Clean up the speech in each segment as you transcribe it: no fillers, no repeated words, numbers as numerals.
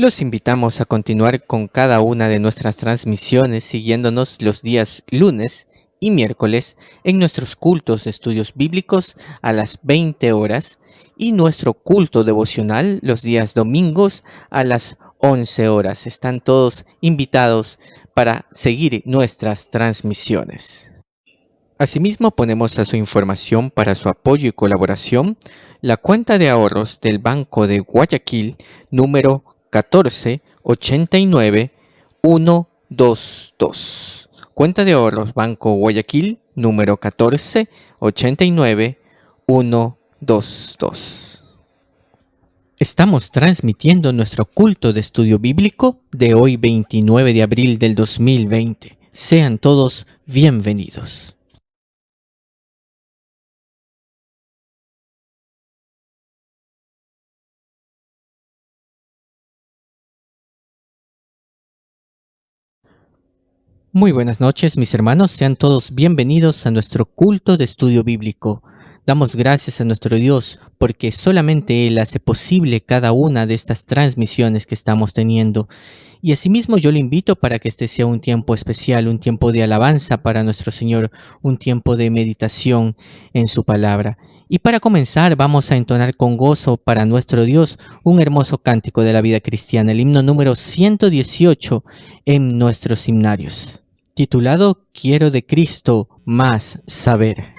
Los invitamos a continuar con cada una de nuestras transmisiones siguiéndonos los días lunes y miércoles en nuestros cultos de estudios bíblicos a las 20 horas y nuestro culto devocional los días domingos a las 11 horas. Están todos invitados para seguir nuestras transmisiones. Asimismo, ponemos a su información para su apoyo y colaboración la cuenta de ahorros del Banco de Guayaquil número 1489122. Cuenta de ahorros Banco Guayaquil número 1489122. Estamos transmitiendo nuestro culto de estudio bíblico de hoy 29 de abril del 2020. Sean todos bienvenidos. Muy buenas noches, mis hermanos. Sean todos bienvenidos a nuestro culto de estudio bíblico. Damos gracias a nuestro Dios porque solamente Él hace posible cada una de estas transmisiones que estamos teniendo. Y asimismo yo le invito para que este sea un tiempo especial, un tiempo de alabanza para nuestro Señor, un tiempo de meditación en su palabra. Y para comenzar vamos a entonar con gozo para nuestro Dios un hermoso cántico de la vida cristiana, el himno número 118 en nuestros himnarios, titulado Quiero de Cristo más saber.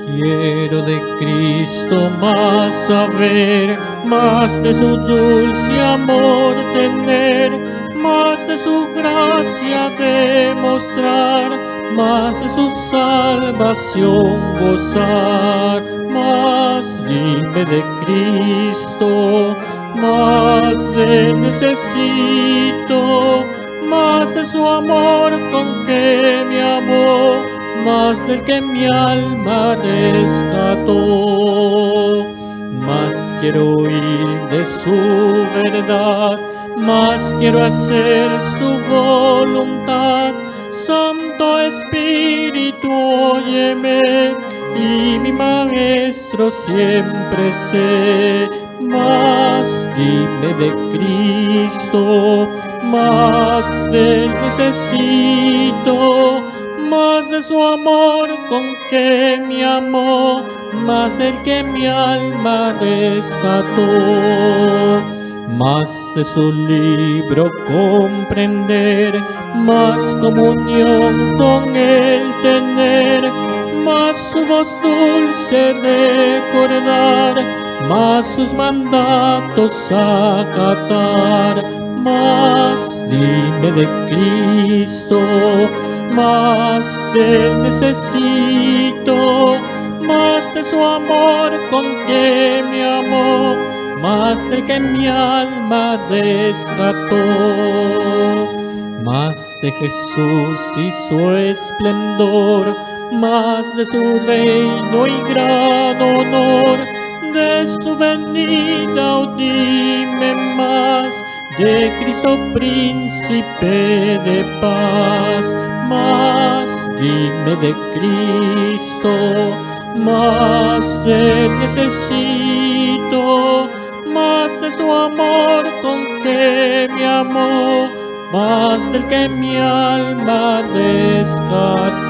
Quiero de Cristo más saber, más de su dulce amor tener, más de su gracia demostrar, más de su salvación gozar. Más dime de Cristo, más de necesito, más de su amor con que me amó, más del que mi alma rescató. Más quiero oír de su verdad, más quiero hacer su voluntad. Santo Espíritu, óyeme, y mi Maestro siempre sé. Más dime de Cristo, más del necesito, más de su amor con que me amó, más del que mi alma rescató. Más de su libro comprender, más comunión con él tener, más su voz dulce recordar, más sus mandatos acatar. Más dime de Cristo, más del necesito, más de su amor con que me amó, más del que mi alma rescató. Más de Jesús y su esplendor, más de su reino y gran honor, de su venida, oh dime más, de Cristo príncipe de paz. Más dime de Cristo, más del necesito, más de su amor con que me amó, más del que mi alma rescató.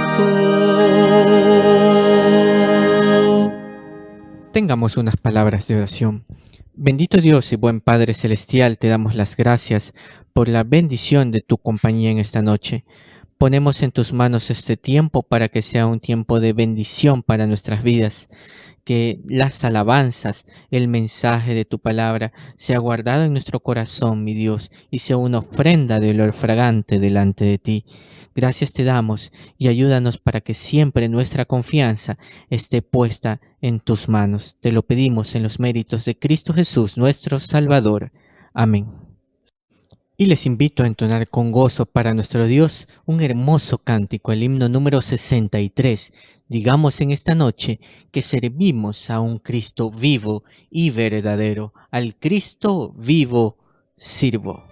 Tengamos unas palabras de oración. Bendito Dios y buen Padre Celestial, te damos las gracias por la bendición de tu compañía en esta noche. Ponemos en tus manos este tiempo para que sea un tiempo de bendición para nuestras vidas. Que las alabanzas, el mensaje de tu palabra sea guardado en nuestro corazón, mi Dios, y sea una ofrenda de olor fragante delante de ti. Gracias te damos y ayúdanos para que siempre nuestra confianza esté puesta en tus manos. Te lo pedimos en los méritos de Cristo Jesús, nuestro Salvador. Amén. Y les invito a entonar con gozo para nuestro Dios un hermoso cántico, el himno número 63. Digamos en esta noche que servimos a un Cristo vivo y verdadero. Al Cristo vivo sirvo.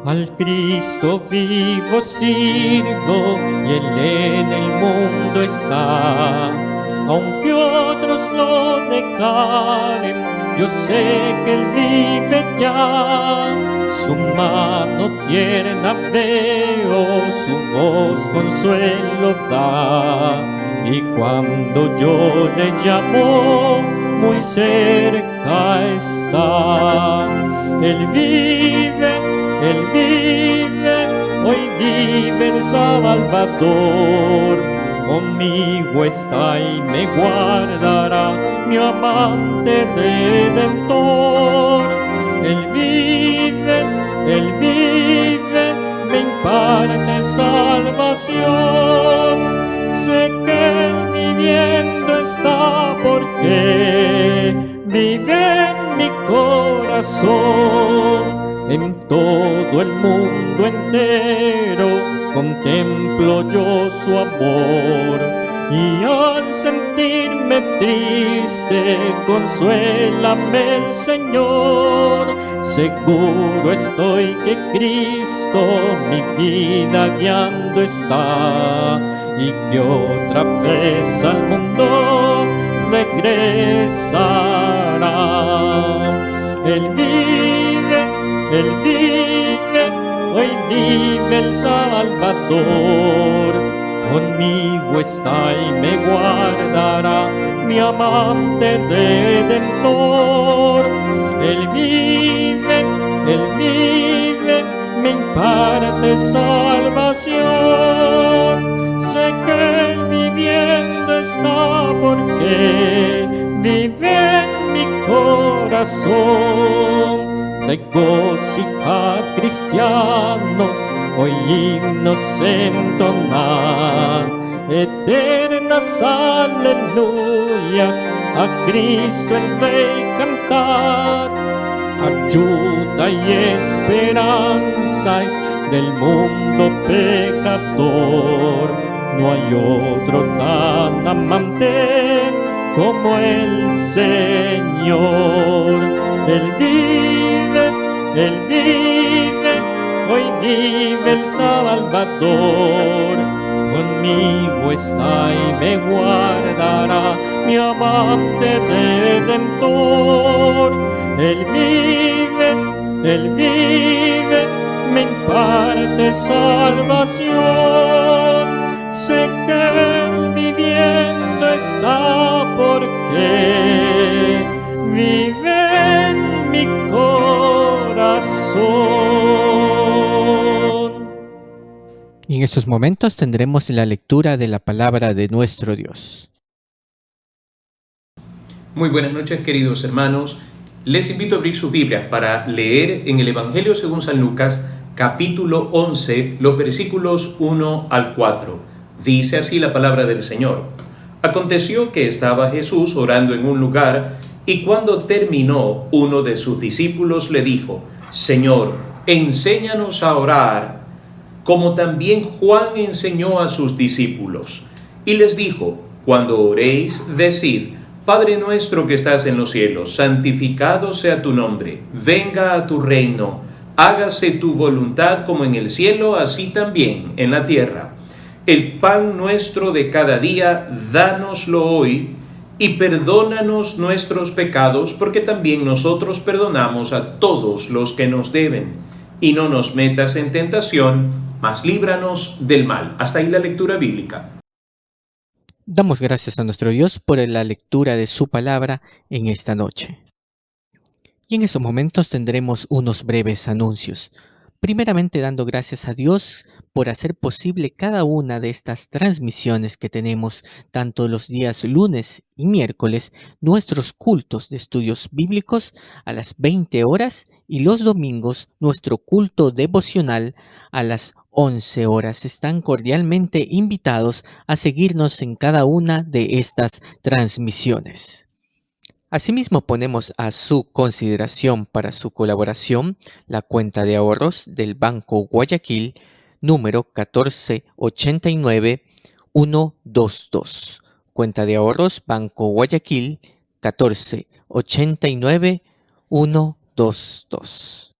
Al Cristo vivo sirvo y Él en el mundo está. Aunque otros lo negaren, yo sé que Él vive ya. Su mano tierna veo, su voz consuelo da. Y cuando yo le llamo, muy cerca está. Él vive, hoy vive el Salvador. Conmigo está y me guardará, mi amante Redentor. Él vive, me imparte salvación. Sé que Él viviendo está porque vive en mi corazón. En todo el mundo entero contemplo yo su amor, y al sentirme triste, consuélame el Señor. Seguro estoy que Cristo mi vida guiando está, y que otra vez al mundo regresará. Él vive, hoy vive el Salvador. Conmigo está y me guardará, mi amante Redentor. Él vive, me imparte salvación. Sé que Él viviendo está porque vive en mi corazón. Regocija, cristianos, hoy himnos entonar, eternas aleluyas, a Cristo el Rey cantar. Ayuda y esperanza es del mundo pecador, no hay otro tan amante como el Señor. Él vive, hoy vive el Salvador. Conmigo está y me guardará, mi amante Redentor. Él vive, me imparte salvación. Sé que Él viviendo está porque vive en mi corazón. Y en estos momentos tendremos la lectura de la palabra de nuestro Dios. Muy buenas noches, queridos hermanos. Les invito a abrir sus Biblias para leer en el Evangelio según San Lucas, capítulo 11, los versículos 1 al 4. Dice así la palabra del Señor. Aconteció que estaba Jesús orando en un lugar, y cuando terminó, uno de sus discípulos le dijo: Señor, enséñanos a orar, como también Juan enseñó a sus discípulos. Y les dijo: cuando oréis, decid: Padre nuestro que estás en los cielos, santificado sea tu nombre, venga a tu reino, hágase tu voluntad como en el cielo, así también en la tierra. El pan nuestro de cada día, dánoslo hoy, y perdónanos nuestros pecados, porque también nosotros perdonamos a todos los que nos deben. Y no nos metas en tentación, mas líbranos del mal. Hasta ahí la lectura bíblica. Damos gracias a nuestro Dios por la lectura de su palabra en esta noche. Y en estos momentos tendremos unos breves anuncios. Primeramente dando gracias a Dios por hacer posible cada una de estas transmisiones que tenemos, tanto los días lunes y miércoles, nuestros cultos de estudios bíblicos a las 20 horas y los domingos nuestro culto devocional a las 11 horas. Están cordialmente invitados a seguirnos en cada una de estas transmisiones. Asimismo, ponemos a su consideración para su colaboración la cuenta de ahorros del Banco Guayaquil, número 1489122. Cuenta de ahorros Banco Guayaquil 1489122.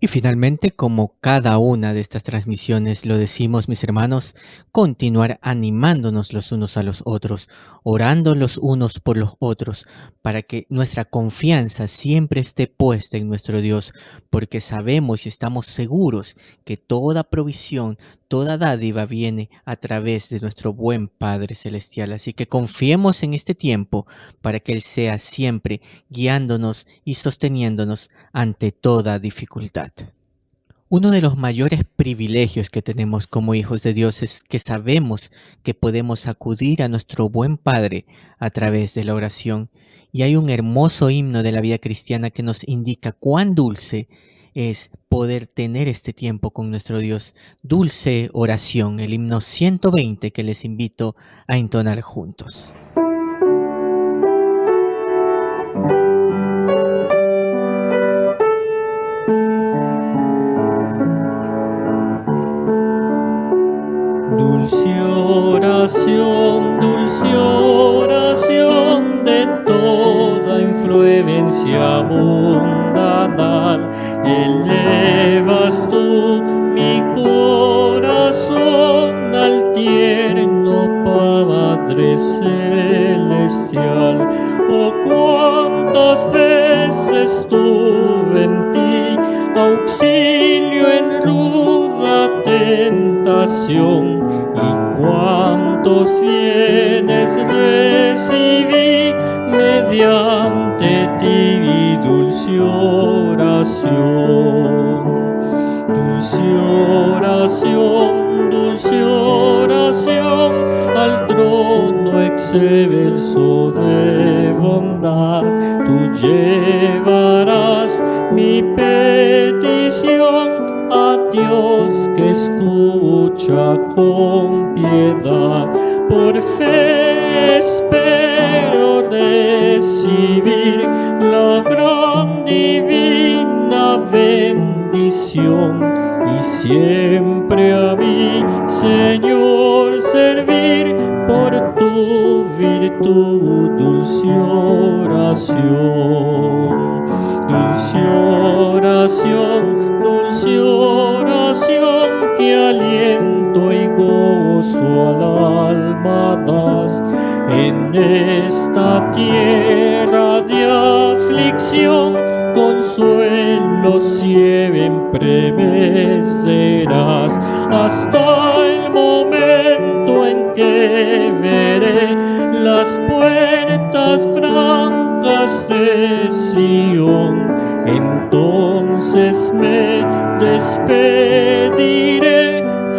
Y finalmente, como cada una de estas transmisiones lo decimos, mis hermanos, continuar animándonos los unos a los otros, orando los unos por los otros, para que nuestra confianza siempre esté puesta en nuestro Dios, porque sabemos y estamos seguros que toda provisión, toda dádiva viene a través de nuestro buen Padre Celestial. Así que confiemos en este tiempo para que Él sea siempre guiándonos y sosteniéndonos ante toda dificultad. Uno de los mayores privilegios que tenemos como hijos de Dios es que sabemos que podemos acudir a nuestro buen Padre a través de la oración. Y hay un hermoso himno de la vida cristiana que nos indica cuán dulce es poder tener este tiempo con nuestro Dios. Dulce oración, el himno 120 que les invito a entonar juntos. Dulce oración de toda influencia mundanal, elevas tú mi corazón al tierno Padre Celestial. Oh, cuántas veces tuve en ti auxilio en ruda tentación, y cuántos bienes recibí mediante ti, dulce oración. Dulce oración, al trono excelso de bondad, tú llevarás mi petición a Dios que escucha con piedad. Por fe espero recibir la gran divina bendición, y siempre a mí, Señor, servir por tu virtud, dulce oración. Dulce oración, que aliento y gozo al alma das. En esta tierra de aflicción, consuelo siempre me serás, hasta el momento en que veré las puertas francas de Sion. Entonces me despediré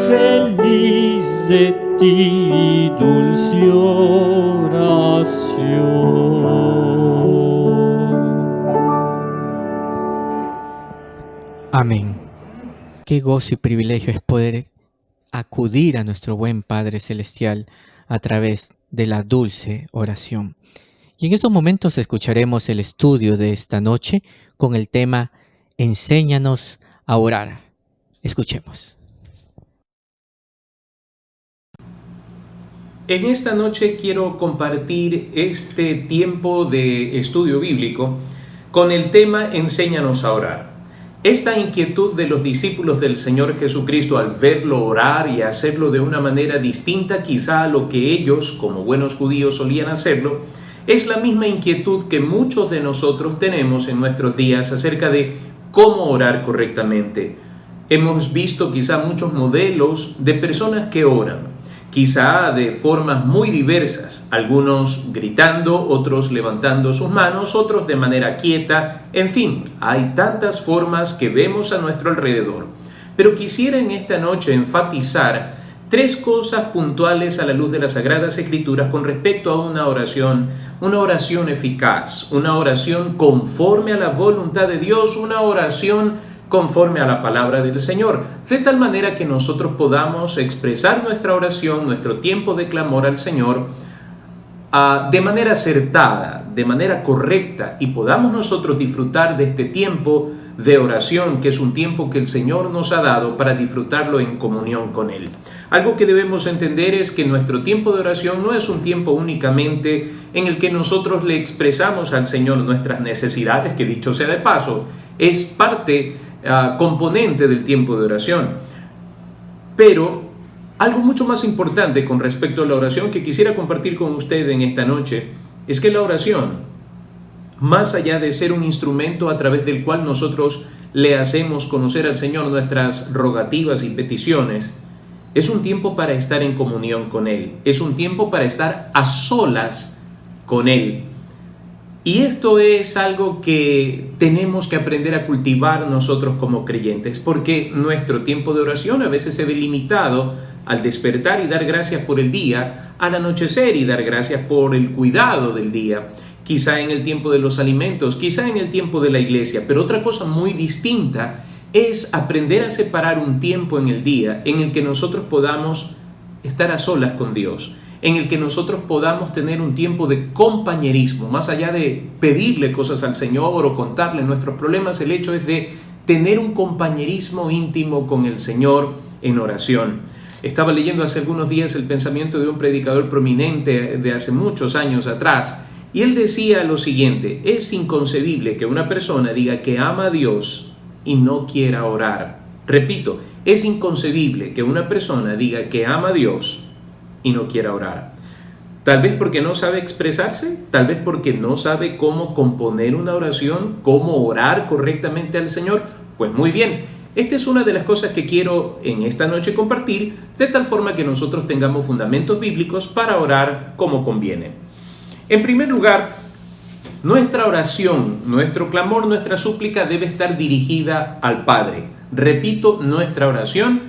feliz de ti, dulce oración. Amén. Qué gozo y privilegio es poder acudir a nuestro buen Padre Celestial a través de la dulce oración. Y en estos momentos escucharemos el estudio de esta noche con el tema Enséñanos a orar. Escuchemos. En esta noche quiero compartir este tiempo de estudio bíblico con el tema Enséñanos a orar. Esta inquietud de los discípulos del Señor Jesucristo al verlo orar y hacerlo de una manera distinta quizá a lo que ellos, como buenos judíos, solían hacerlo, es la misma inquietud que muchos de nosotros tenemos en nuestros días acerca de cómo orar correctamente. Hemos visto quizá muchos modelos de personas que oran, quizá de formas muy diversas, algunos gritando, otros levantando sus manos, otros de manera quieta, en fin, hay tantas formas que vemos a nuestro alrededor. Pero quisiera en esta noche enfatizar tres cosas puntuales a la luz de las Sagradas Escrituras con respecto a una oración eficaz, una oración conforme a la voluntad de Dios, una oración conforme a la palabra del Señor, de tal manera que nosotros podamos expresar nuestra oración, nuestro tiempo de clamor al Señor, de manera acertada, de manera correcta, y podamos nosotros disfrutar de este tiempo de oración, que es un tiempo que el Señor nos ha dado para disfrutarlo en comunión con Él. Algo que debemos entender es que nuestro tiempo de oración no es un tiempo únicamente en el que nosotros le expresamos al Señor nuestras necesidades, que dicho sea de paso, es parte componente del tiempo de oración. Pero algo mucho más importante con respecto a la oración que quisiera compartir con usted en esta noche es que la oración, más allá de ser un instrumento a través del cual nosotros le hacemos conocer al Señor nuestras rogativas y peticiones, es un tiempo para estar en comunión con Él, es un tiempo para estar a solas con Él. Y esto es algo que tenemos que aprender a cultivar nosotros como creyentes, porque nuestro tiempo de oración a veces se ve limitado al despertar y dar gracias por el día, al anochecer y dar gracias por el cuidado del día, quizá en el tiempo de los alimentos, quizá en el tiempo de la iglesia, pero otra cosa muy distinta es aprender a separar un tiempo en el día en el que nosotros podamos estar a solas con Dios, en el que nosotros podamos tener un tiempo de compañerismo, más allá de pedirle cosas al Señor o contarle nuestros problemas. El hecho es de tener un compañerismo íntimo con el Señor en oración. Estaba leyendo hace algunos días el pensamiento de un predicador prominente de hace muchos años atrás, y él decía lo siguiente: es inconcebible que una persona diga que ama a Dios y no quiera orar. Repito, es inconcebible que una persona diga que ama a Dios y no quiera orar. Tal vez porque no sabe expresarse, tal vez porque no sabe cómo componer una oración, cómo orar correctamente al Señor. Pues muy bien, esta es una de las cosas que quiero en esta noche compartir, de tal forma que nosotros tengamos fundamentos bíblicos para orar como conviene. En primer lugar, nuestra oración, nuestro clamor, nuestra súplica debe estar dirigida al Padre. Repito, nuestra oración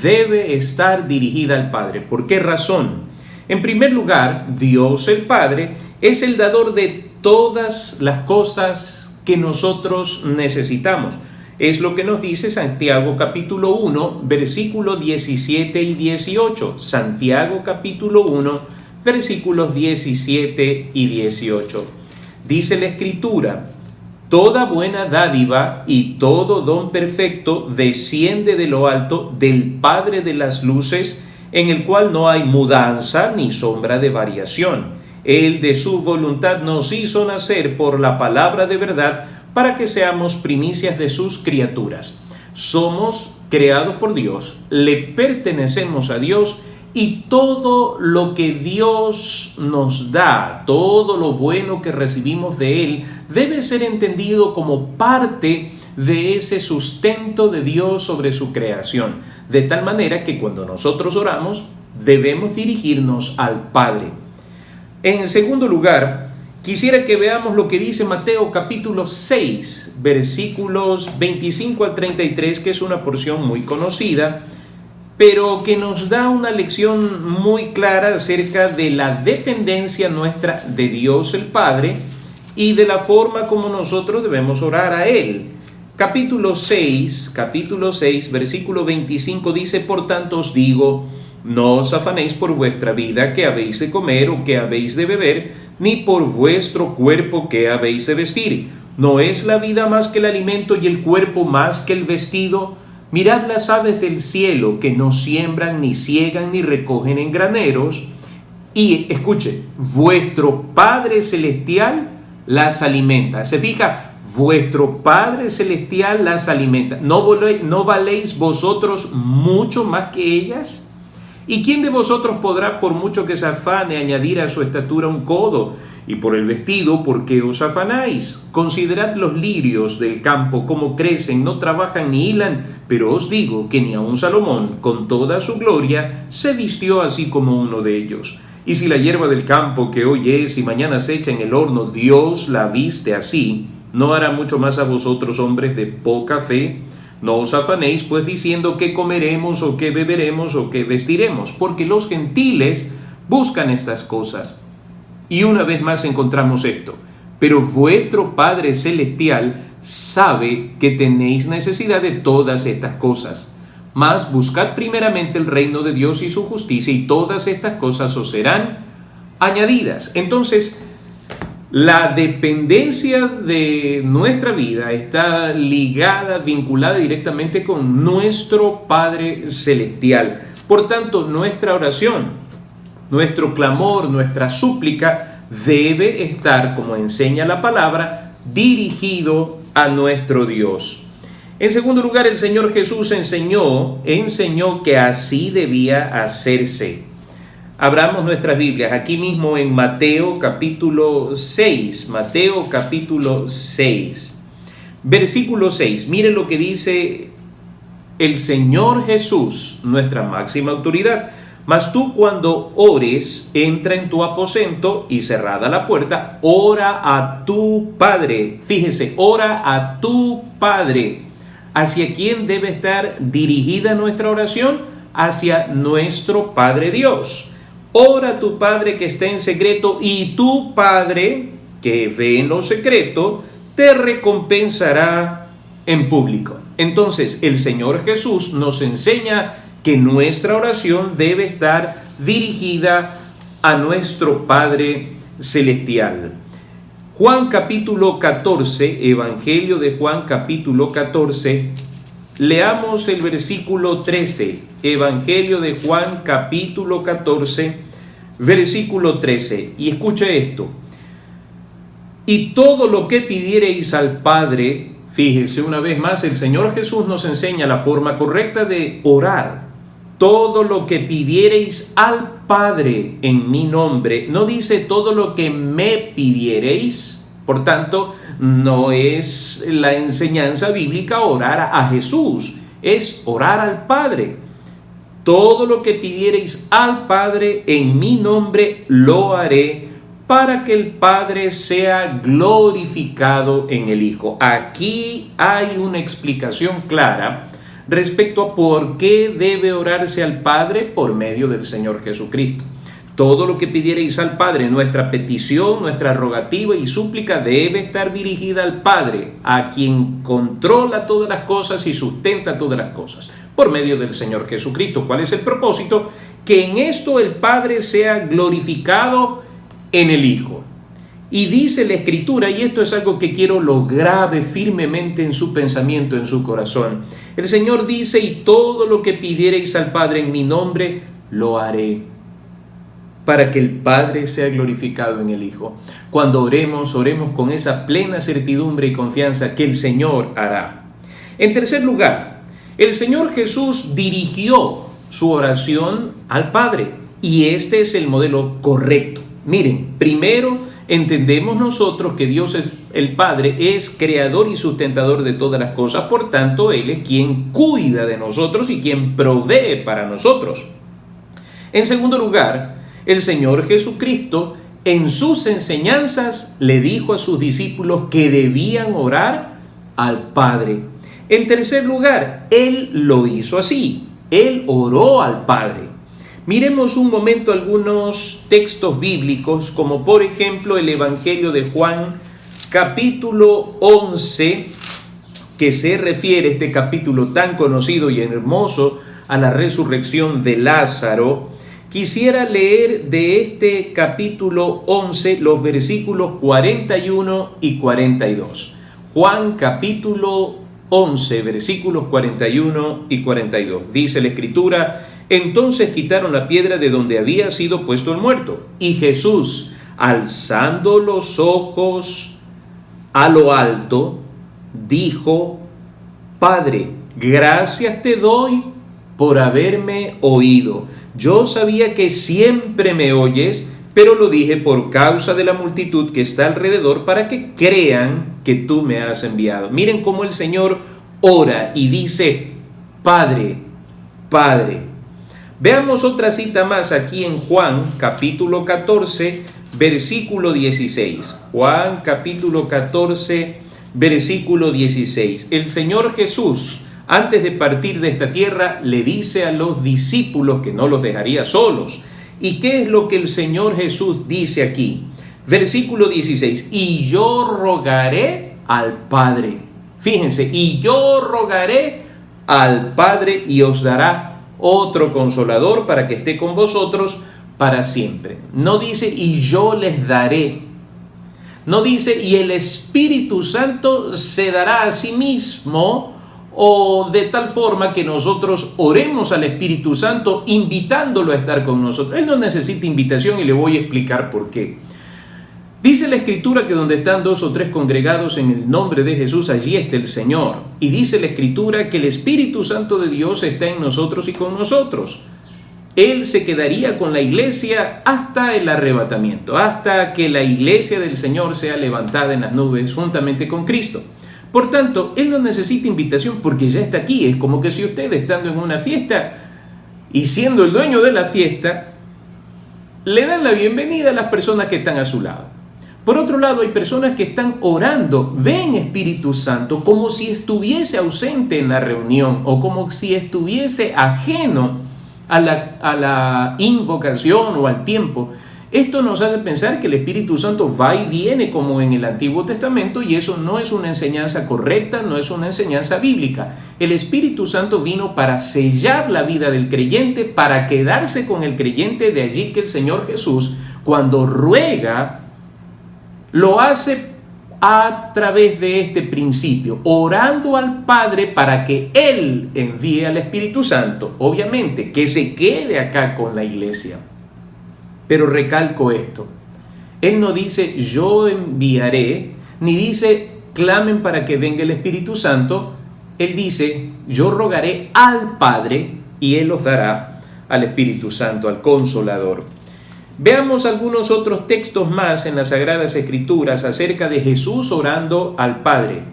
debe estar dirigida al Padre. ¿Por qué razón? En primer lugar, Dios el Padre es el dador de todas las cosas que nosotros necesitamos. Es lo que nos dice Santiago capítulo 1, versículos 17 y 18. Santiago capítulo 1, versículos 17 y 18. Dice la Escritura: toda buena dádiva y todo don perfecto desciende de lo alto, del Padre de las luces, en el cual no hay mudanza ni sombra de variación. Él de su voluntad nos hizo nacer por la palabra de verdad, para que seamos primicias de sus criaturas. Somos creados por Dios, le pertenecemos a Dios, y todo lo que Dios nos da, todo lo bueno que recibimos de Él, debe ser entendido como parte de ese sustento de Dios sobre su creación. De tal manera que cuando nosotros oramos, debemos dirigirnos al Padre. En segundo lugar, quisiera que veamos lo que dice Mateo capítulo 6, versículos 25 al 33, que es una porción muy conocida, pero que nos da una lección muy clara acerca de la dependencia nuestra de Dios el Padre y de la forma como nosotros debemos orar a Él. Capítulo 6, versículo 25 dice: por tanto os digo, no os afanéis por vuestra vida, qué habéis de comer o qué habéis de beber, ni por vuestro cuerpo, qué habéis de vestir. ¿No es la vida más que el alimento y el cuerpo más que el vestido? Mirad las aves del cielo, que no siembran, ni siegan, ni recogen en graneros, y escuche, vuestro Padre Celestial las alimenta. ¿Se fija? Vuestro Padre Celestial las alimenta. ¿No valéis vosotros mucho más que ellas? ¿Y quién de vosotros podrá, por mucho que se afane, añadir a su estatura un codo? Y por el vestido, ¿por qué os afanáis? Considerad los lirios del campo, cómo crecen, no trabajan ni hilan, pero os digo que ni aun Salomón, con toda su gloria, se vistió así como uno de ellos. Y si la hierba del campo, que hoy es y mañana se echa en el horno, Dios la viste así, ¿no hará mucho más a vosotros, hombres de poca fe? No os afanéis, pues, diciendo qué comeremos, o qué beberemos, o qué vestiremos, porque los gentiles buscan estas cosas. Y una vez más encontramos esto: pero vuestro Padre Celestial sabe que tenéis necesidad de todas estas cosas. Mas buscad primeramente el reino de Dios y su justicia, y todas estas cosas os serán añadidas. Entonces, la dependencia de nuestra vida está ligada, vinculada directamente con nuestro Padre Celestial. Por tanto, nuestra oración, nuestro clamor, nuestra súplica debe estar, como enseña la palabra, dirigido a nuestro Dios. En segundo lugar, el Señor Jesús enseñó que así debía hacerse. Abramos nuestras Biblias aquí mismo en Mateo capítulo 6. Mateo capítulo 6. Versículo 6. Miren lo que dice el Señor Jesús, nuestra máxima autoridad. Mas tú cuando ores, entra en tu aposento y cerrada la puerta, ora a tu Padre. Fíjese, ora a tu Padre. ¿Hacia quién debe estar dirigida nuestra oración? Hacia nuestro Padre Dios. Ora a tu Padre que está en secreto, y tu Padre que ve en lo secreto te recompensará en público. Entonces, el Señor Jesús nos enseña que nuestra oración debe estar dirigida a nuestro Padre Celestial. Juan capítulo 14, Evangelio de Juan capítulo 14, leamos el versículo 13, Evangelio de Juan capítulo 14, versículo 13, y escuche esto: y todo lo que pidiereis al Padre, fíjese una vez más, el Señor Jesús nos enseña la forma correcta de orar. Todo lo que pidiereis al Padre en mi nombre, no dice todo lo que me pidiereis. Por tanto, no es la enseñanza bíblica orar a Jesús, es orar al Padre. Todo lo que pidiereis al Padre en mi nombre lo haré, para que el Padre sea glorificado en el Hijo. Aquí hay una explicación clara respecto a por qué debe orarse al Padre por medio del Señor Jesucristo. Todo lo que pidiereis al Padre, nuestra petición, nuestra rogativa y súplica debe estar dirigida al Padre, a quien controla todas las cosas y sustenta todas las cosas, por medio del Señor Jesucristo. ¿Cuál es el propósito? Que en esto el Padre sea glorificado en el Hijo. Y dice la Escritura, y esto es algo que quiero lo grabe firmemente en su pensamiento, en su corazón. El Señor dice: y todo lo que pidiereis al Padre en mi nombre, lo haré, para que el Padre sea glorificado en el Hijo. Cuando oremos con esa plena certidumbre y confianza que el Señor hará. En tercer lugar, el Señor Jesús dirigió su oración al Padre, y este es el modelo correcto. Miren, primero entendemos nosotros que Dios el Padre es creador y sustentador de todas las cosas, por tanto, Él es quien cuida de nosotros y quien provee para nosotros. En segundo lugar, el Señor Jesucristo en sus enseñanzas le dijo a sus discípulos que debían orar al Padre. En tercer lugar, Él lo hizo así, Él oró al Padre. Miremos un momento algunos textos bíblicos, como por ejemplo el Evangelio de Juan, capítulo 11, que se refiere, este capítulo tan conocido y hermoso, a la resurrección de Lázaro. Quisiera leer de este capítulo 11 los versículos 41 y 42. Juan capítulo 11, versículos 41 y 42. Dice la Escritura: entonces quitaron la piedra de donde había sido puesto el muerto. Y Jesús, alzando los ojos a lo alto, dijo: Padre, gracias te doy por haberme oído. Yo sabía que siempre me oyes, pero lo dije por causa de la multitud que está alrededor, para que crean que tú me has enviado. Miren cómo el Señor ora y dice: Padre, Padre. Veamos otra cita más aquí en Juan capítulo 14, versículo 16. Juan capítulo 14, versículo 16. El Señor Jesús, antes de partir de esta tierra, le dice a los discípulos que no los dejaría solos. ¿Y qué es lo que el Señor Jesús dice aquí? Versículo 16. Y yo rogaré al Padre. Fíjense, y yo rogaré al Padre y os dará otro consolador para que esté con vosotros para siempre. No dice y yo les daré. No dice y el Espíritu Santo se dará a sí mismo, o de tal forma que nosotros oremos al Espíritu Santo invitándolo a estar con nosotros. Él no necesita invitación y le voy a explicar por qué. Dice la Escritura que donde están 2 o 3 congregados en el nombre de Jesús, allí está el Señor. Y dice la Escritura que el Espíritu Santo de Dios está en nosotros y con nosotros. Él se quedaría con la iglesia hasta el arrebatamiento, hasta que la iglesia del Señor sea levantada en las nubes juntamente con Cristo. Por tanto, Él no necesita invitación porque ya está aquí. Es como que si usted, estando en una fiesta y siendo el dueño de la fiesta, le dan la bienvenida a las personas que están a su lado. Por otro lado, hay personas que están orando, ven Espíritu Santo como si estuviese ausente en la reunión o como si estuviese ajeno a la invocación o al tiempo. Esto nos hace pensar que el Espíritu Santo va y viene como en el Antiguo Testamento, y eso no es una enseñanza correcta, no es una enseñanza bíblica. El Espíritu Santo vino para sellar la vida del creyente, para quedarse con el creyente. De allí que el Señor Jesús, cuando ruega, lo hace a través de este principio, orando al Padre para que Él envíe al Espíritu Santo, obviamente, que se quede acá con la iglesia. Pero recalco esto, Él no dice yo enviaré, ni dice clamen para que venga el Espíritu Santo. Él dice yo rogaré al Padre y Él os dará al Espíritu Santo, al Consolador. Veamos algunos otros textos más en las Sagradas Escrituras acerca de Jesús orando al Padre.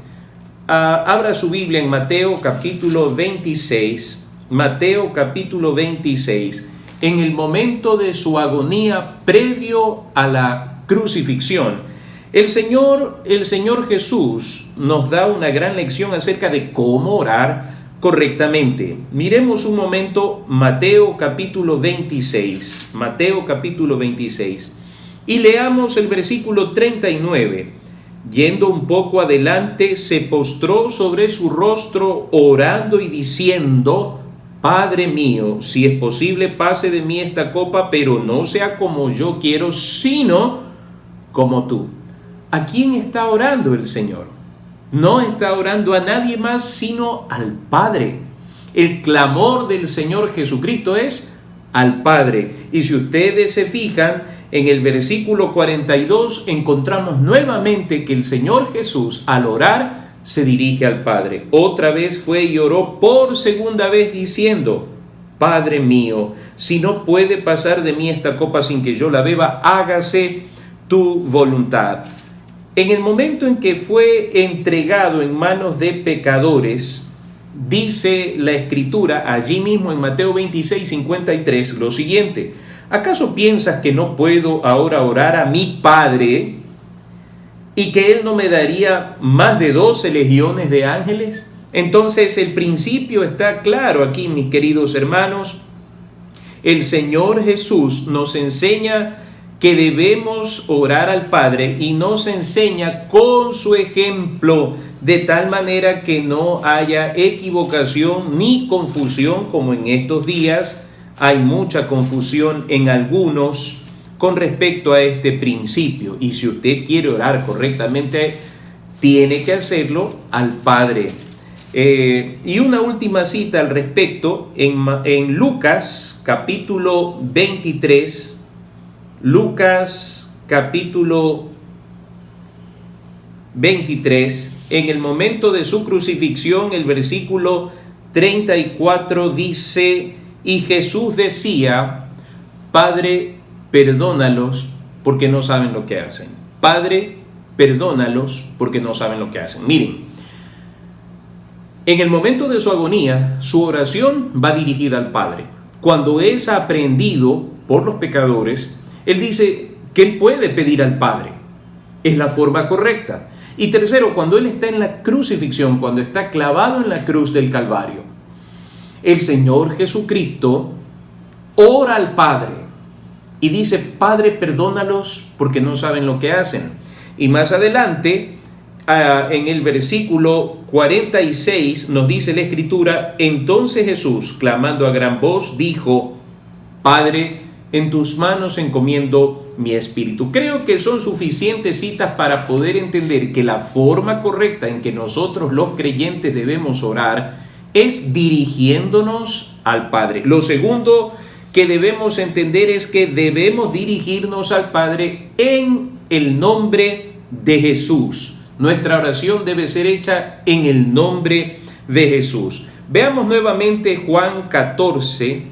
Abra su Biblia en Mateo capítulo 26. Mateo capítulo 26. En el momento de su agonía previo a la crucifixión, el Señor Jesús nos da una gran lección acerca de cómo orar correctamente. Miremos un momento Mateo capítulo 26. Mateo capítulo 26. Y leamos el versículo 39. Yendo un poco adelante, se postró sobre su rostro orando y diciendo: Padre mío, si es posible, pase de mí esta copa, pero no sea como yo quiero, sino como tú. ¿A quién está orando el Señor? No está orando a nadie más sino al Padre. El clamor del Señor Jesucristo es al Padre. Y si ustedes se fijan, en el versículo 42 encontramos nuevamente que el Señor Jesús al orar se dirige al Padre. Otra vez fue y oró por segunda vez diciendo: Padre mío, si no puede pasar de mí esta copa sin que yo la beba, hágase tu voluntad. En el momento en que fue entregado en manos de pecadores, dice la Escritura allí mismo en Mateo 26, 53 lo siguiente: ¿acaso piensas que no puedo ahora orar a mi Padre y que Él no me daría más de 12 legiones de ángeles? Entonces el principio está claro aquí, mis queridos hermanos. El Señor Jesús nos enseña que debemos orar al Padre y nos enseña con su ejemplo, de tal manera que no haya equivocación ni confusión, como en estos días hay mucha confusión en algunos con respecto a este principio. Y si usted quiere orar correctamente, tiene que hacerlo al Padre. Y una última cita al respecto, en Lucas capítulo 23, Lucas capítulo 23, en el momento de su crucifixión, el versículo 34 dice: y Jesús decía: Padre, perdónalos porque no saben lo que hacen. Padre, perdónalos porque no saben lo que hacen. Miren, en el momento de su agonía, su oración va dirigida al Padre. Cuando es aprehendido por los pecadores, Él dice que Él puede pedir al Padre. Es la forma correcta. Y tercero, cuando Él está en la crucifixión, cuando está clavado en la cruz del Calvario, el Señor Jesucristo ora al Padre y dice: Padre, perdónalos porque no saben lo que hacen. Y más adelante, en el versículo 46, nos dice la Escritura: entonces Jesús, clamando a gran voz, dijo: Padre, en tus manos encomiendo mi espíritu. Creo que son suficientes citas para poder entender que la forma correcta en que nosotros los creyentes debemos orar es dirigiéndonos al Padre. Lo segundo que debemos entender es que debemos dirigirnos al Padre en el nombre de Jesús. Nuestra oración debe ser hecha en el nombre de Jesús. Veamos nuevamente Juan 14,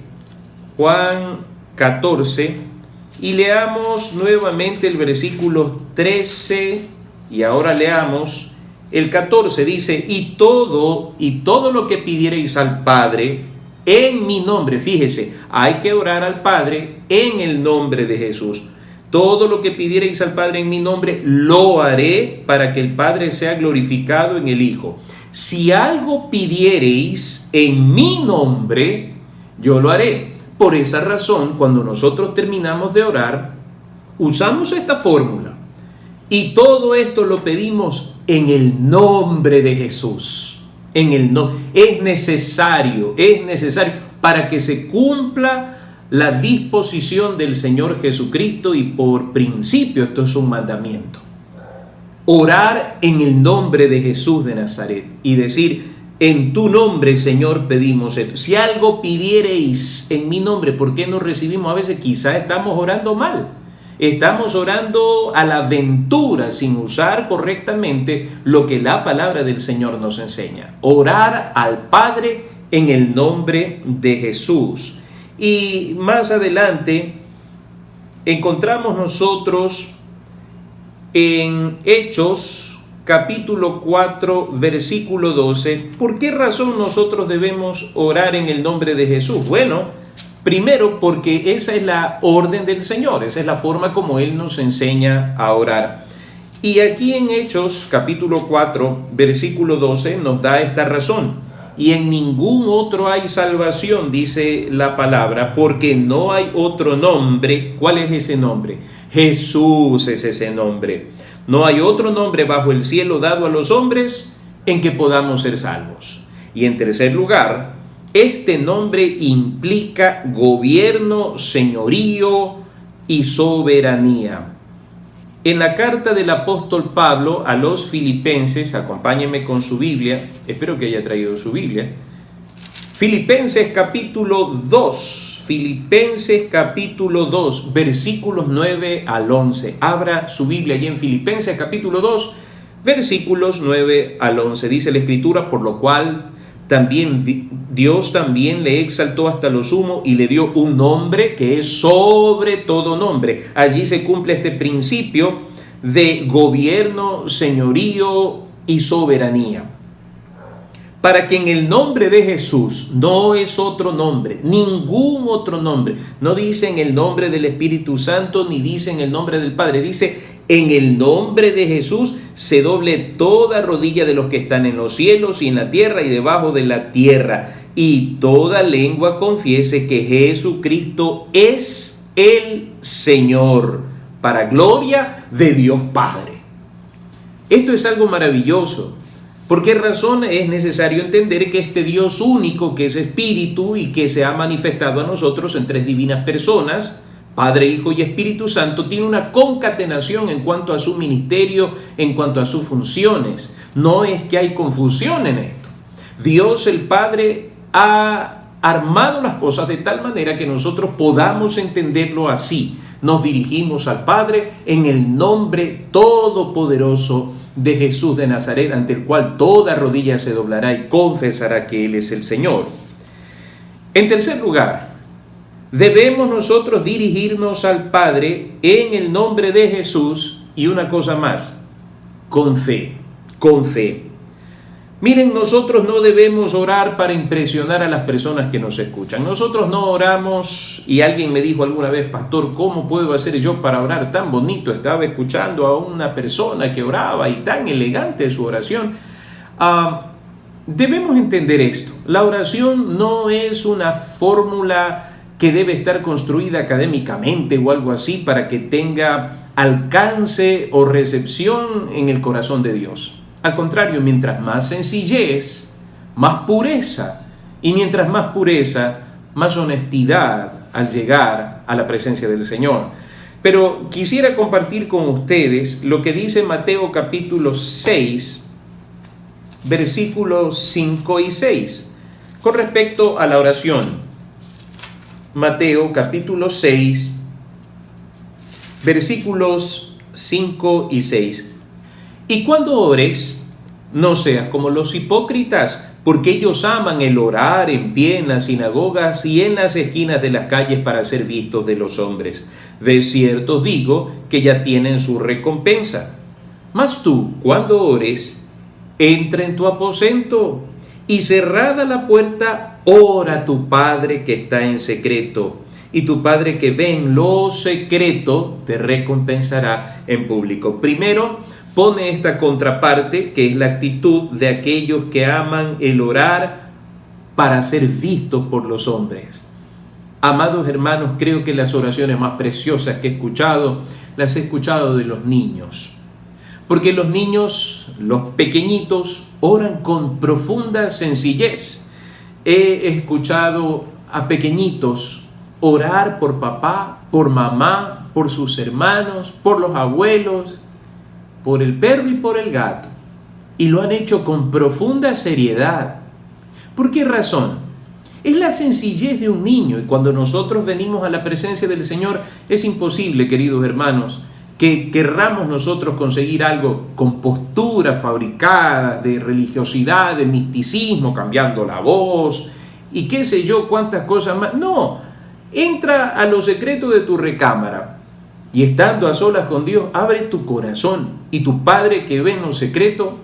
y leamos nuevamente el versículo 13, y ahora leamos el 14. Dice, y todo lo que pidiereis al Padre en mi nombre. Fíjese, hay que orar al Padre en el nombre de Jesús. Todo lo que pidiereis al Padre en mi nombre, lo haré para que el Padre sea glorificado en el Hijo. Si algo pidiereis en mi nombre, yo lo haré. Por esa razón, cuando nosotros terminamos de orar, usamos esta fórmula. Y todo esto lo pedimos en el nombre de Jesús. Es necesario para que se cumpla la disposición del Señor Jesucristo, y por principio esto es un mandamiento. Orar en el nombre de Jesús de Nazaret y decir, en tu nombre, Señor, pedimos esto. Si algo pidiereis en mi nombre, ¿por qué no recibimos? A veces quizás estamos orando mal. Estamos orando a la aventura sin usar correctamente lo que la palabra del Señor nos enseña. Orar al Padre en el nombre de Jesús. Y más adelante encontramos nosotros en Hechos capítulo 4 versículo 12, ¿por qué razón nosotros debemos orar en el nombre de Jesús? Bueno, primero porque esa es la orden del Señor, esa es la forma como Él nos enseña a orar. Y aquí en Hechos capítulo 4 versículo 12 nos da esta razón. Y en ningún otro hay salvación, dice la palabra, porque no hay otro nombre. ¿Cuál es ese nombre? Jesús es ese nombre. No hay otro nombre bajo el cielo dado a los hombres en que podamos ser salvos. Y en tercer lugar, este nombre implica gobierno, señorío y soberanía. En la carta del apóstol Pablo a los Filipenses, acompáñenme con su Biblia, espero que haya traído su Biblia, Filipenses capítulo 2, versículos 9 al 11. Abra su Biblia allí en Filipenses capítulo 2, versículos 9 al 11. Dice la Escritura, por lo cual Dios también le exaltó hasta lo sumo y le dio un nombre que es sobre todo nombre. Allí se cumple este principio de gobierno, señorío y soberanía. Para que en el nombre de Jesús, no es otro nombre, ningún otro nombre. No dice en el nombre del Espíritu Santo, ni dice en el nombre del Padre. Dice en el nombre de Jesús se doble toda rodilla de los que están en los cielos y en la tierra y debajo de la tierra, y toda lengua confiese que Jesucristo es el Señor, para gloria de Dios Padre. Esto es algo maravilloso. ¿Por qué razón? Es necesario entender que este Dios único, que es Espíritu y que se ha manifestado a nosotros en tres divinas personas, Padre, Hijo y Espíritu Santo, tiene una concatenación en cuanto a su ministerio, en cuanto a sus funciones. No es que hay confusión en esto. Dios el Padre ha armado las cosas de tal manera que nosotros podamos entenderlo así. Nos dirigimos al Padre en el nombre todopoderoso de Jesús de Nazaret, ante el cual toda rodilla se doblará y confesará que Él es el Señor. En tercer lugar, debemos nosotros dirigirnos al Padre en el nombre de Jesús, y una cosa más, con fe. Miren, nosotros no debemos orar para impresionar a las personas que nos escuchan. Nosotros no oramos, y alguien me dijo alguna vez, pastor, ¿cómo puedo hacer yo para orar tan bonito? Estaba escuchando a una persona que oraba y tan elegante su oración. Debemos entender esto. La oración no es una fórmula que debe estar construida académicamente o algo así para que tenga alcance o recepción en el corazón de Dios. Al contrario, mientras más sencillez, más pureza, y mientras más pureza, más honestidad al llegar a la presencia del Señor. Pero quisiera compartir con ustedes lo que dice Mateo capítulo 6, versículos 5 y 6, con respecto a la oración. Mateo capítulo 6, versículos 5 y 6. Y cuando ores, no seas como los hipócritas, porque ellos aman el orar en pie en las sinagogas y en las esquinas de las calles para ser vistos de los hombres. De cierto os digo que ya tienen su recompensa. Mas tú, cuando ores, entra en tu aposento y cerrada la puerta, ora a tu Padre que está en secreto. Y tu Padre que ve en lo secreto te recompensará en público. Primero, pone esta contraparte, que es la actitud de aquellos que aman el orar para ser vistos por los hombres. Amados hermanos, creo que las oraciones más preciosas que he escuchado, las he escuchado de los niños. Porque los niños, los pequeñitos, oran con profunda sencillez. He escuchado a pequeñitos orar por papá, por mamá, por sus hermanos, por los abuelos, por el perro y por el gato. Y lo han hecho con profunda seriedad. ¿Por qué razón? Es la sencillez de un niño, y cuando nosotros venimos a la presencia del Señor, es imposible, queridos hermanos, que querramos nosotros conseguir algo con posturas fabricadas de religiosidad, de misticismo, cambiando la voz y qué sé yo, cuántas cosas más. No, entra a lo secreto de tu recámara y estando a solas con Dios, abre tu corazón y tu Padre que ve en lo secreto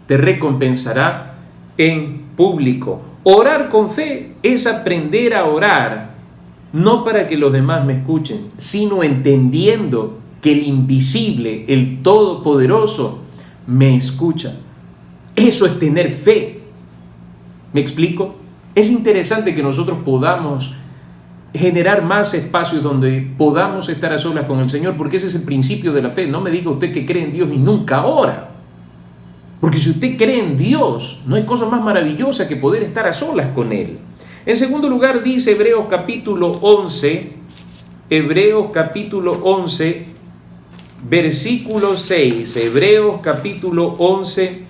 te recompensará en público. Orar con fe es aprender a orar, no para que los demás me escuchen, sino entendiendo que el invisible, el todopoderoso, me escucha. Eso es tener fe. ¿Me explico? Es interesante que nosotros podamos generar más espacios donde podamos estar a solas con el Señor, porque ese es el principio de la fe. No me diga usted que cree en Dios y nunca ora. Porque si usted cree en Dios, no hay cosa más maravillosa que poder estar a solas con Él. En segundo lugar, dice Hebreos capítulo 11, versículo 6, Hebreos capítulo 11,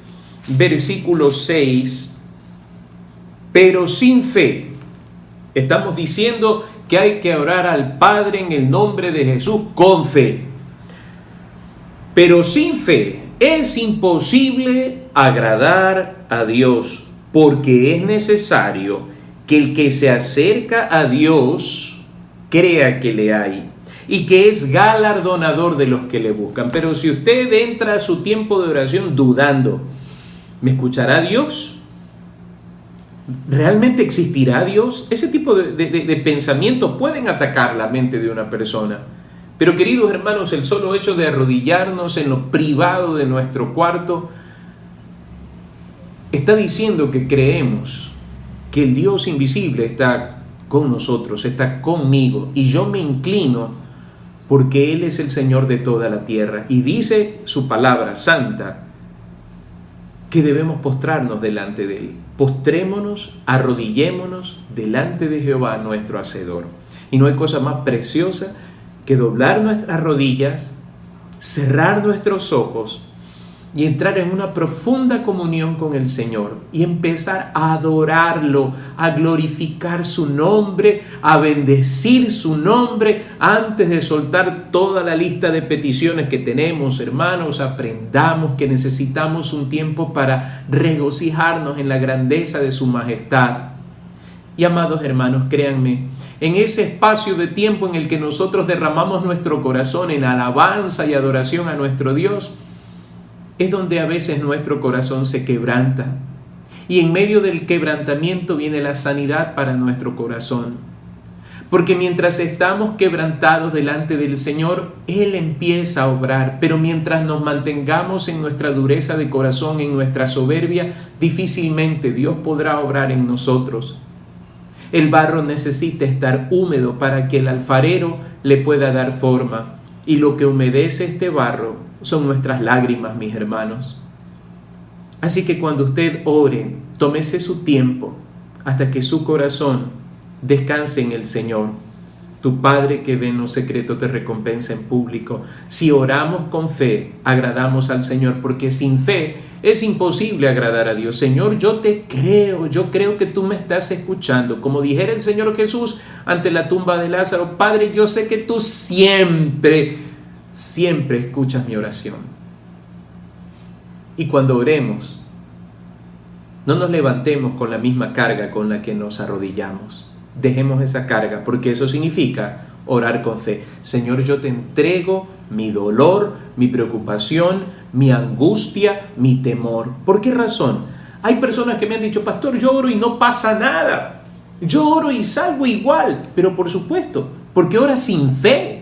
versículo 6, pero sin fe. Estamos diciendo que hay que orar al Padre en el nombre de Jesús con fe. Pero sin fe es imposible agradar a Dios, porque es necesario que el que se acerca a Dios crea que le hay y que es galardonador de los que le buscan. Pero si usted entra a su tiempo de oración dudando, ¿me escuchará Dios? ¿Realmente existirá Dios? Ese tipo de pensamientos pueden atacar la mente de una persona. Pero queridos hermanos, el solo hecho de arrodillarnos en lo privado de nuestro cuarto está diciendo que creemos que el Dios invisible está con nosotros, está conmigo, y yo me inclino porque Él es el Señor de toda la tierra. Y dice su palabra santa que debemos postrarnos delante de Él. Postrémonos, arrodillémonos delante de Jehová nuestro Hacedor. Y no hay cosa más preciosa que doblar nuestras rodillas, cerrar nuestros ojos y entrar en una profunda comunión con el Señor y empezar a adorarlo, a glorificar su nombre, a bendecir su nombre antes de soltar toda la lista de peticiones que tenemos. Hermanos, aprendamos que necesitamos un tiempo para regocijarnos en la grandeza de su majestad. Y amados hermanos, créanme, en ese espacio de tiempo en el que nosotros derramamos nuestro corazón en alabanza y adoración a nuestro Dios, es donde a veces nuestro corazón se quebranta. Y en medio del quebrantamiento viene la sanidad para nuestro corazón. Porque mientras estamos quebrantados delante del Señor, Él empieza a obrar. Pero mientras nos mantengamos en nuestra dureza de corazón, en nuestra soberbia, difícilmente Dios podrá obrar en nosotros. El barro necesita estar húmedo para que el alfarero le pueda dar forma. Y lo que humedece este barro son nuestras lágrimas, mis hermanos. Así que cuando usted ore, tómese su tiempo hasta que su corazón descanse en el Señor. Tu Padre que ve en lo secreto te recompensa en público. Si oramos con fe, agradamos al Señor, porque sin fe es imposible agradar a Dios. Señor, yo te creo, yo creo que tú me estás escuchando. Como dijera el Señor Jesús ante la tumba de Lázaro, Padre, yo sé que tú siempre siempre escuchas mi oración. Y cuando oremos, no nos levantemos con la misma carga con la que nos arrodillamos. Dejemos esa carga, porque eso significa orar con fe. Señor, yo te entrego mi dolor, mi preocupación, mi angustia, mi temor. ¿Por qué razón? Hay personas que me han dicho, pastor, yo oro y no pasa nada. Yo oro y salgo igual. Pero por supuesto, porque oras sin fe.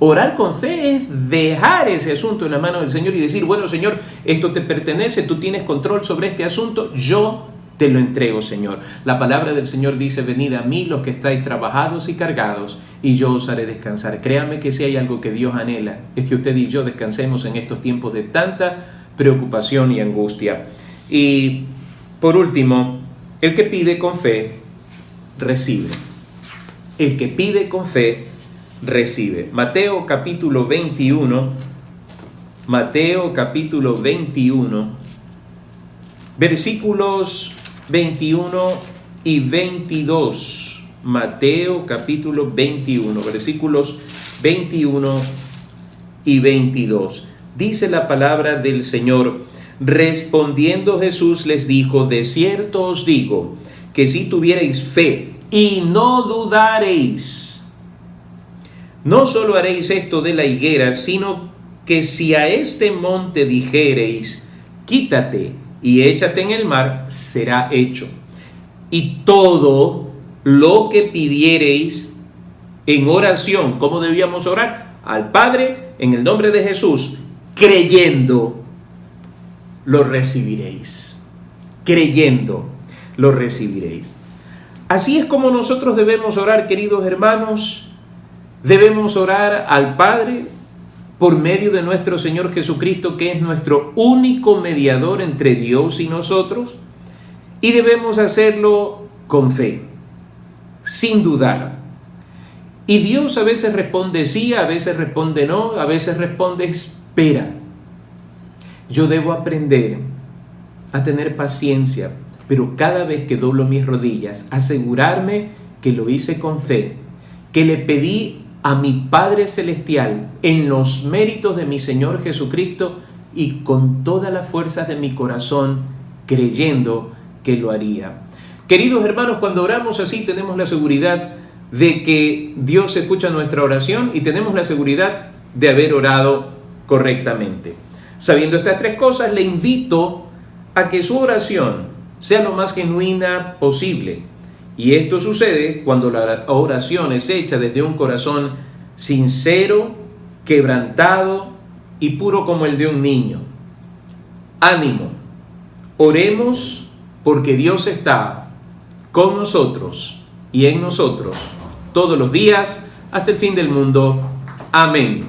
Orar con fe es dejar ese asunto en la mano del Señor y decir, bueno, Señor, esto te pertenece, tú tienes control sobre este asunto, yo te lo entrego, Señor. La palabra del Señor dice, venid a mí los que estáis trabajados y cargados, y yo os haré descansar. Créame que si hay algo que Dios anhela, es que usted y yo descansemos en estos tiempos de tanta preocupación y angustia. Y por último, el que pide con fe, recibe. El que pide con fe, recibe. Mateo capítulo 21, versículos 21 y 22. Mateo capítulo 21, versículos 21 y 22. Dice la palabra del Señor: respondiendo Jesús les dijo, de cierto os digo, que si tuvierais fe y no dudareis, no solo haréis esto de la higuera, sino que si a este monte dijereis, quítate y échate en el mar, será hecho. Y todo lo que pidiereis en oración, ¿cómo debíamos orar? Al Padre, en el nombre de Jesús, creyendo, lo recibiréis. Creyendo, lo recibiréis. Así es como nosotros debemos orar, queridos hermanos. Debemos orar al Padre por medio de nuestro Señor Jesucristo, que es nuestro único mediador entre Dios y nosotros, y debemos hacerlo con fe, sin dudar. Y Dios a veces responde sí, a veces responde no, a veces responde espera. Yo debo aprender a tener paciencia, pero cada vez que doblo mis rodillas, asegurarme que lo hice con fe, que le pedí a mi Padre Celestial en los méritos de mi Señor Jesucristo y con todas las fuerzas de mi corazón, creyendo que lo haría. Queridos hermanos, cuando oramos así tenemos la seguridad de que Dios escucha nuestra oración y tenemos la seguridad de haber orado correctamente. Sabiendo estas tres cosas, le invito a que su oración sea lo más genuina posible. Y esto sucede cuando la oración es hecha desde un corazón sincero, quebrantado y puro como el de un niño. Ánimo, oremos porque Dios está con nosotros y en nosotros todos los días hasta el fin del mundo. Amén.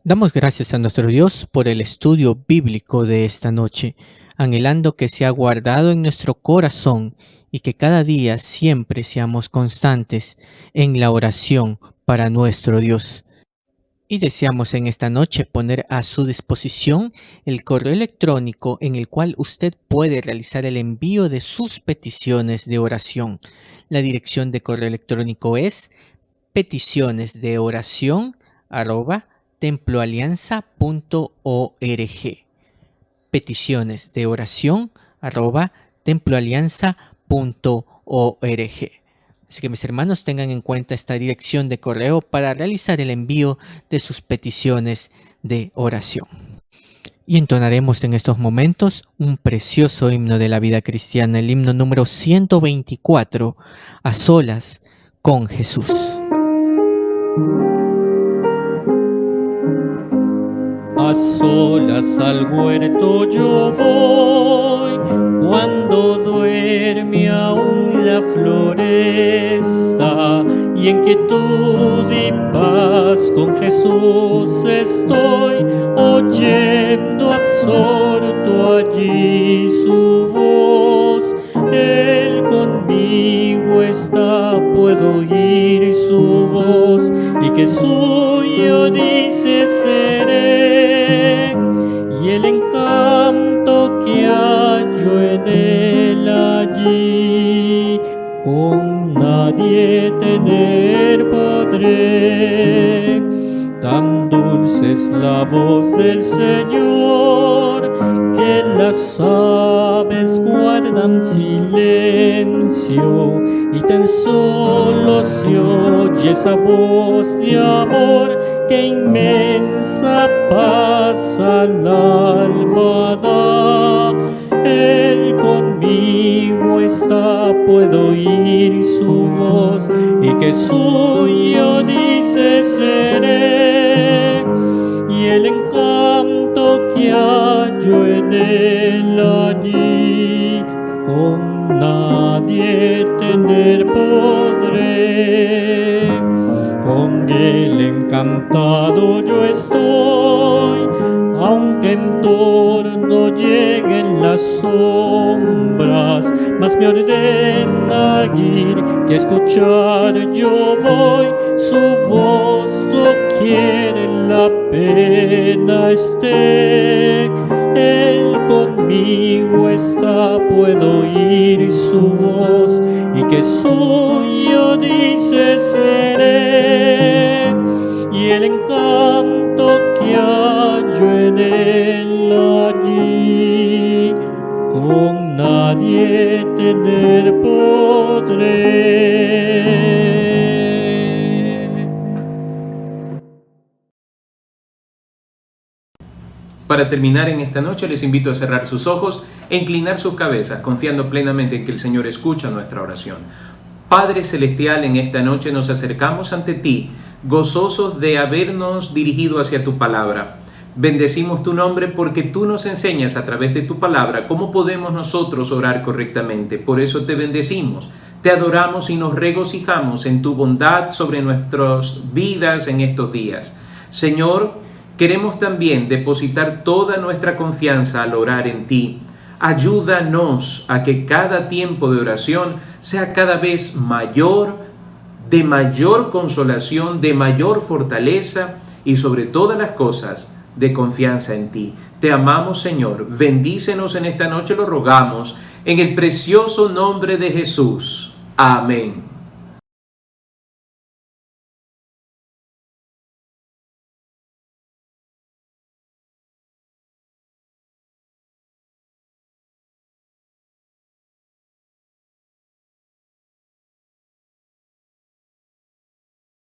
Damos gracias a nuestro Dios por el estudio bíblico de esta noche, anhelando que sea guardado en nuestro corazón y que cada día siempre seamos constantes en la oración para nuestro Dios. Y deseamos en esta noche poner a su disposición el correo electrónico en el cual usted puede realizar el envío de sus peticiones de oración. La dirección de correo electrónico es peticionesdeoración@temploalianza.org. peticionesdeoración@temploalianza.org. Así que mis hermanos, tengan en cuenta esta dirección de correo para realizar el envío de sus peticiones de oración. Y entonaremos en estos momentos un precioso himno de la vida cristiana, el himno número 124, A solas con Jesús. A solas al huerto yo voy, cuando duerme aún la floresta, y en quietud y paz con Jesús estoy, oyendo absorto allí su voz. Él conmigo está, puedo oír su voz, y que suyo dice seré, y el encanto que hallo en él allí, con nadie tener podré. es la voz del Señor, que las aves guardan silencio y tan solo se oye esa voz de amor que inmensa paz al alma da. Él conmigo está, puedo oír su voz, y que suyo dice seré, y el encanto que hallo en él allí, con nadie tener podré. Con él encantado yo estoy, aunque en torno lleguen las sombras, mas me ordena ir, que a escuchar yo voy su voz doquiera la pena esté. Él conmigo está, puedo oír su voz, y que suyo dice seré, y el encanto que hallo en él allí, con nadie tener podré. Para terminar en esta noche, les invito a cerrar sus ojos e inclinar sus cabezas, confiando plenamente en que el Señor escucha nuestra oración. Padre Celestial, en esta noche nos acercamos ante ti, gozosos de habernos dirigido hacia tu palabra. Bendecimos tu nombre porque tú nos enseñas a través de tu palabra cómo podemos nosotros orar correctamente. Por eso te bendecimos, te adoramos y nos regocijamos en tu bondad sobre nuestras vidas en estos días. Señor, queremos también depositar toda nuestra confianza al orar en ti. Ayúdanos a que cada tiempo de oración sea cada vez mayor, de mayor consolación, de mayor fortaleza y sobre todas las cosas de confianza en ti. Te amamos, Señor. Bendícenos en esta noche, lo rogamos, en el precioso nombre de Jesús. Amén.